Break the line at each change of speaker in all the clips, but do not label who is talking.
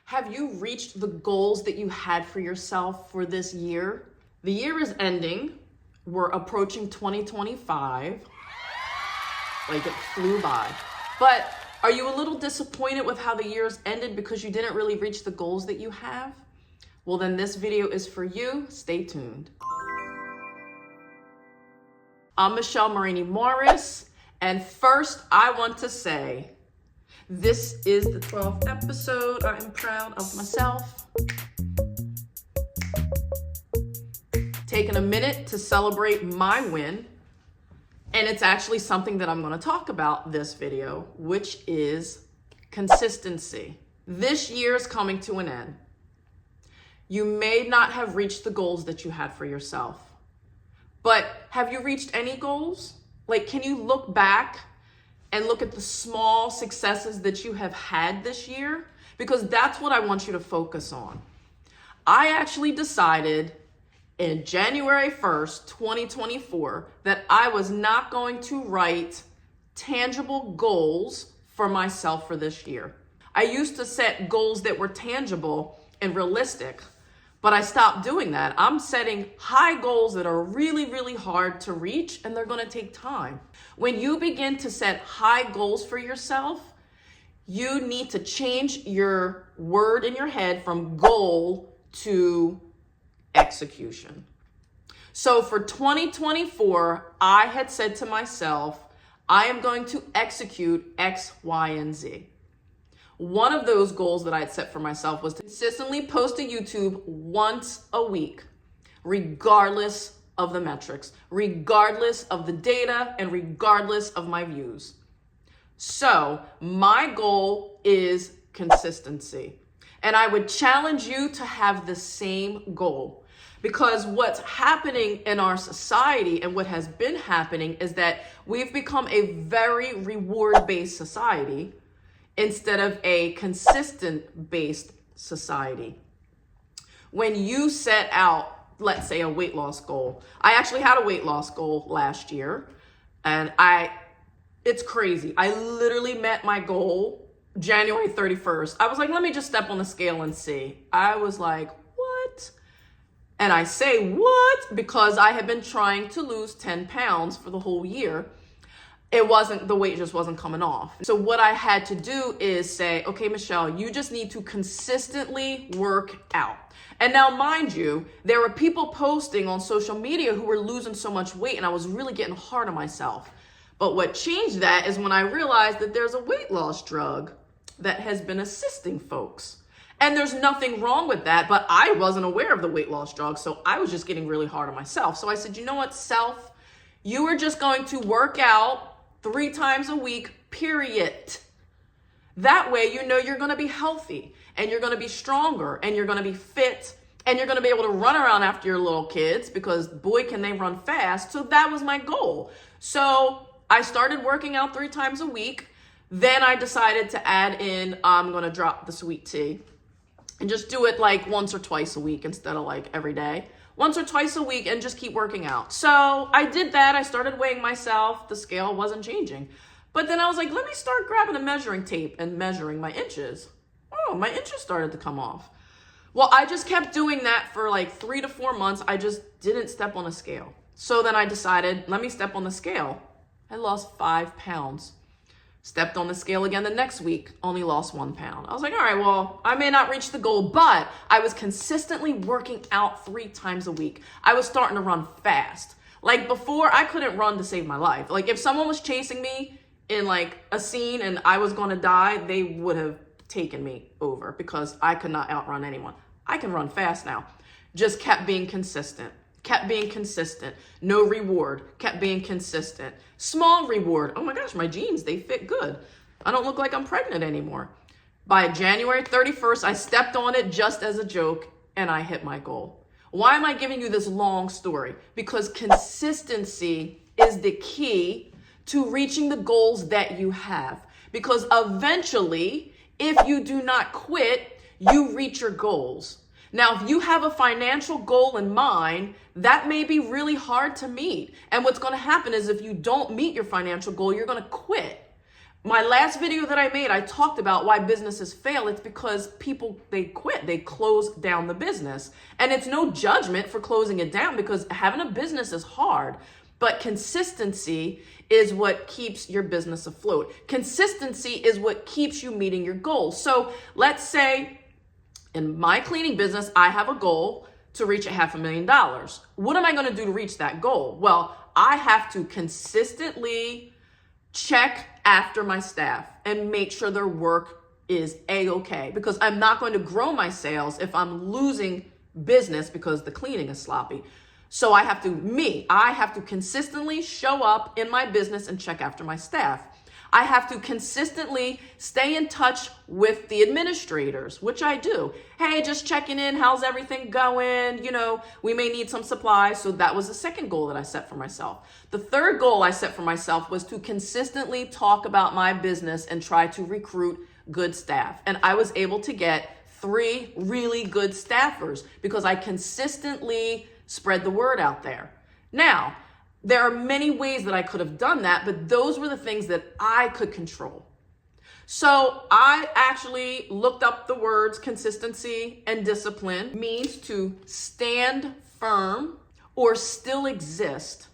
Have you reached the goals that you had for yourself for this year? The year is ending. We're approaching 2025. Like, it flew by. But are you a little disappointed with how the year's ended because you didn't really reach the goals that you have? Well, then this video is for you. Stay tuned. I'm Moragne-Morris, and first I want to say, this is the 12th episode. I am proud of myself. Taking a minute to celebrate my win. And it's actually something that I'm going to talk about this video, which is consistency. This year is coming to an end. You may not have reached the goals that you had for yourself, but have you reached any goals? Like, can you look back and look at the small successes that you have had this year? Because that's what I want you to focus on. I actually decided in January 1st, 2024, that I was not going to write tangible goals for myself for this year. I used to set goals that were tangible and realistic, but I stopped doing that. I'm setting high goals that are really, really hard to reach, and they're gonna take time. When you begin to set high goals for yourself, you need to change your word in your head from goal to execution. So for 2024, I had said to myself, I am going to execute X, Y, and Z. One of those goals that I had set for myself was to consistently post to YouTube once a week, regardless of the metrics, regardless of the data, and regardless of my views. So my goal is consistency. And I would challenge you to have the same goal. Because what's happening in our society and what has been happening is that we've become a very reward-based society instead of a consistent-based society. When you set out, let's say, a weight loss goal. I actually had a weight loss goal last year, and it's crazy. I literally met my goal January 31st. I was like, let me just step on the scale and see. I was like, what? And I say what because I had been trying to lose 10 pounds for the whole year. The weight just wasn't coming off. So what I had to do is say, okay, Michelle, you just need to consistently work out. And now, mind you, there were people posting on social media who were losing so much weight, and I was really getting hard on myself. But what changed that is when I realized that there's a weight loss drug that has been assisting folks. And there's nothing wrong with that, but I wasn't aware of the weight loss drug, so I was just getting really hard on myself. So I said, you know what, self, you are just going to work out 3 times a week, period. That way, you know you're gonna be healthy, and you're gonna be stronger, and you're gonna be fit, and you're gonna be able to run around after your little kids, because boy, can they run fast. So that was my goal. So I started working out 3 times a week. Then I decided to add in, I'm gonna drop the sweet tea and just do it like once or twice a week instead of like every day. Once or twice a week and just keep working out. So I did that. I started weighing myself. The scale wasn't changing. But then I was like, let me start grabbing a measuring tape and measuring my inches. Oh, my inches started to come off. Well, I just kept doing that for like 3 to 4 months. I just didn't step on a scale. So then I decided, let me step on the scale. I lost 5 pounds. Stepped on the scale again the next week, only lost 1 pound. I was like, all right, well, I may not reach the goal, but I was consistently working out 3 times a week. I was starting to run fast. Like before, I couldn't run to save my life. Like if someone was chasing me in like a scene and I was gonna die, they would have taken me over because I could not outrun anyone. I can run fast now. Just kept being consistent. Kept being consistent. No reward. Kept being consistent. Small reward. Oh my gosh, my jeans, they fit good. I don't look like I'm pregnant anymore. By January 31st, I stepped on it just as a joke and I hit my goal. Why am I giving you this long story? Because consistency is the key to reaching the goals that you have. Because eventually, if you do not quit, you reach your goals. Now, if you have a financial goal in mind, that may be really hard to meet. And what's going to happen is if you don't meet your financial goal, you're going to quit. My last video that I made, I talked about why businesses fail. It's because people, they quit, they close down the business. And it's no judgment for closing it down, because having a business is hard, but consistency is what keeps your business afloat. Consistency is what keeps you meeting your goals. So let's say in my cleaning business, I have a goal to reach $500,000. What am I going to do to reach that goal? Well, I have to consistently check after my staff and make sure their work is A-okay, because I'm not going to grow my sales if I'm losing business because the cleaning is sloppy. So I have to consistently show up in my business and check after my staff. I have to consistently stay in touch with the administrators, which I do. Hey, just checking in. How's everything going? You know, we may need some supplies. So that was the second goal that I set for myself. The third goal I set for myself was to consistently talk about my business and try to recruit good staff. And I was able to get 3 really good staffers because I consistently spread the word out there. Now, there are many ways that I could have done that, but those were the things that I could control. So I actually looked up the words consistency and discipline. Means to stand firm or still exist.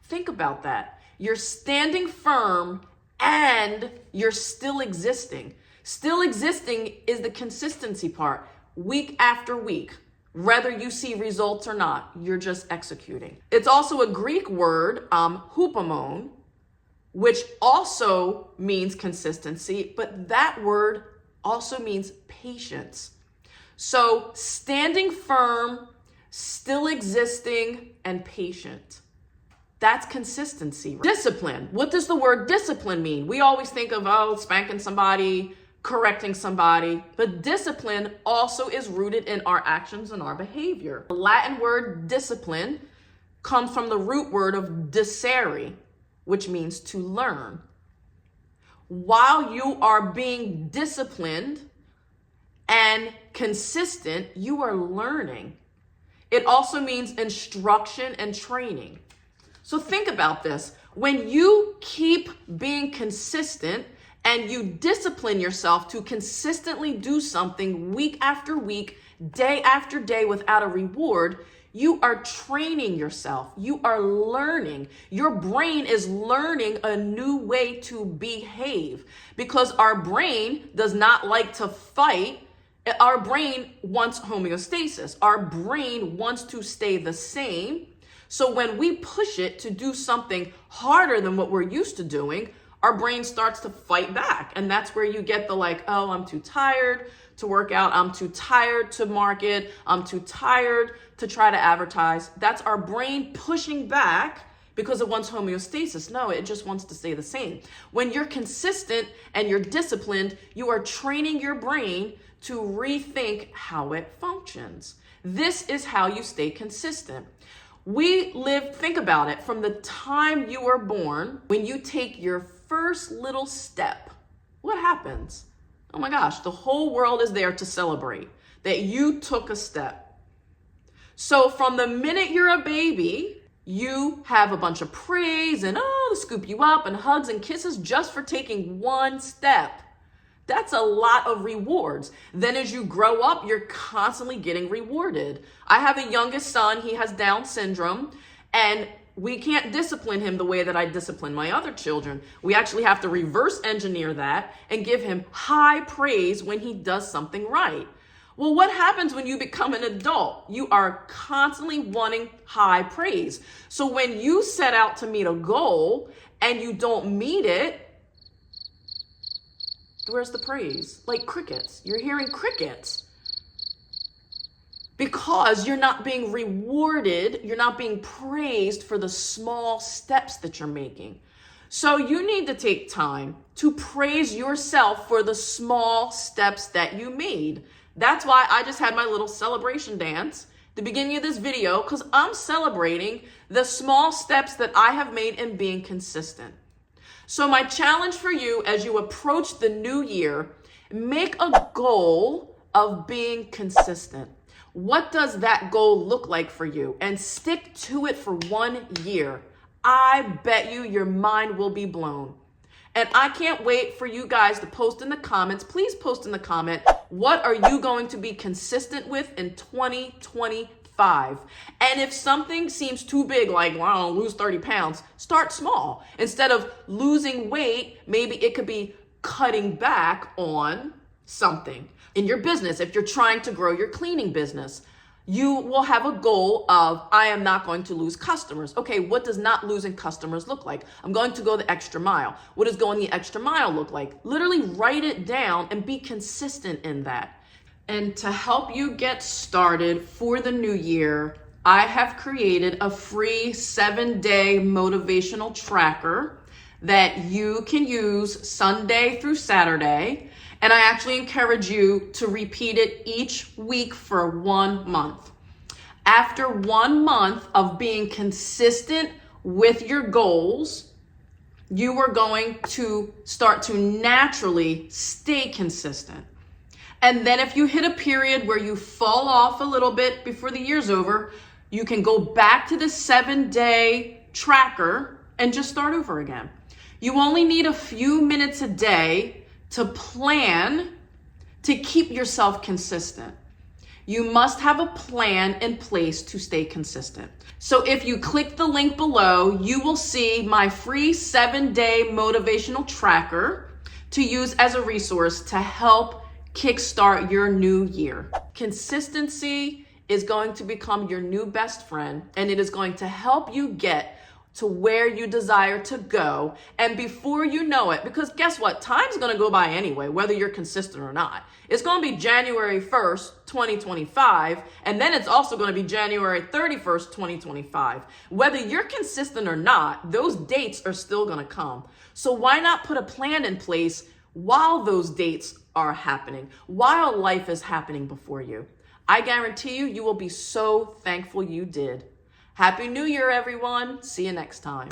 Think about that. You're standing firm and you're still existing. Still existing is the consistency part, week after week. Whether you see results or not, you're just executing. It's also a Greek word, hupomone, which also means consistency, but that word also means patience. So standing firm, still existing, and patient. That's consistency. Discipline. What does the word discipline mean? We always think of, spanking somebody, correcting somebody, but discipline also is rooted in our actions and our behavior. The Latin word discipline comes from the root word of discere, which means to learn. While you are being disciplined and consistent, you are learning. It also means instruction and training. So think about this. When you keep being consistent and you discipline yourself to consistently do something week after week, day after day without a reward, you are training yourself. You are learning. Your brain is learning a new way to behave, because our brain does not like to fight. Our brain wants homeostasis. Our brain wants to stay the same. So when we push it to do something harder than what we're used to doing, our brain starts to fight back. And that's where you get the I'm too tired to work out. I'm too tired to market. I'm too tired to try to advertise. That's our brain pushing back because it wants homeostasis. No, it just wants to stay the same. When you're consistent and you're disciplined, you are training your brain to rethink how it functions. This is how you stay consistent. Think about it, from the time you were born, when you take your first little step, what happens? Oh my gosh, the whole world is there to celebrate that you took a step. So from the minute you're a baby, you have a bunch of praise and to scoop you up and hugs and kisses just for taking one step. That's a lot of rewards. Then as you grow up, you're constantly getting rewarded. I have a youngest son, he has Down syndrome, and we can't discipline him the way that I discipline my other children. We actually have to reverse engineer that and give him high praise when he does something right. Well, what happens when you become an adult? You are constantly wanting high praise. So when you set out to meet a goal and you don't meet it, where's the praise? Like crickets. You're hearing crickets. Because you're not being rewarded, you're not being praised for the small steps that you're making. So you need to take time to praise yourself for the small steps that you made. That's why I just had my little celebration dance at the beginning of this video, because I'm celebrating the small steps that I have made in being consistent. So my challenge for you as you approach the new year, make a goal of being consistent. What does that goal look like for you? And stick to it for 1 year. I bet you your mind will be blown. And I can't wait for you guys to post in the comments. Please post in the comment, what are you going to be consistent with in 2025? And if something seems too big, like, well, I don't know, lose 30 pounds, start small. Instead of losing weight, maybe it could be cutting back on something. In your business, if you're trying to grow your cleaning business, you will have a goal of, I am not going to lose customers. Okay, what does not losing customers look like? I'm going to go the extra mile. What does going the extra mile look like? Literally write it down and be consistent in that. And to help you get started for the new year, I have created a free 7-day motivational tracker that you can use Sunday through Saturday. And I actually encourage you to repeat it each week for 1 month. After 1 month of being consistent with your goals, you are going to start to naturally stay consistent. And then if you hit a period where you fall off a little bit before the year's over, you can go back to the 7-day tracker and just start over again. You only need a few minutes a day to plan to keep yourself consistent. You must have a plan in place to stay consistent. So if you click the link below, you will see my free 7-day motivational tracker to use as a resource to help kickstart your new year. Consistency is going to become your new best friend, and it is going to help you get to where you desire to go. And before you know it, because guess what? Time's going to go by anyway, whether you're consistent or not. It's going to be January 1st, 2025. And then it's also going to be January 31st, 2025. Whether you're consistent or not, those dates are still going to come. So why not put a plan in place while those dates are happening, while life is happening before you? I guarantee you, you will be so thankful you did. Happy New Year, everyone. See you next time.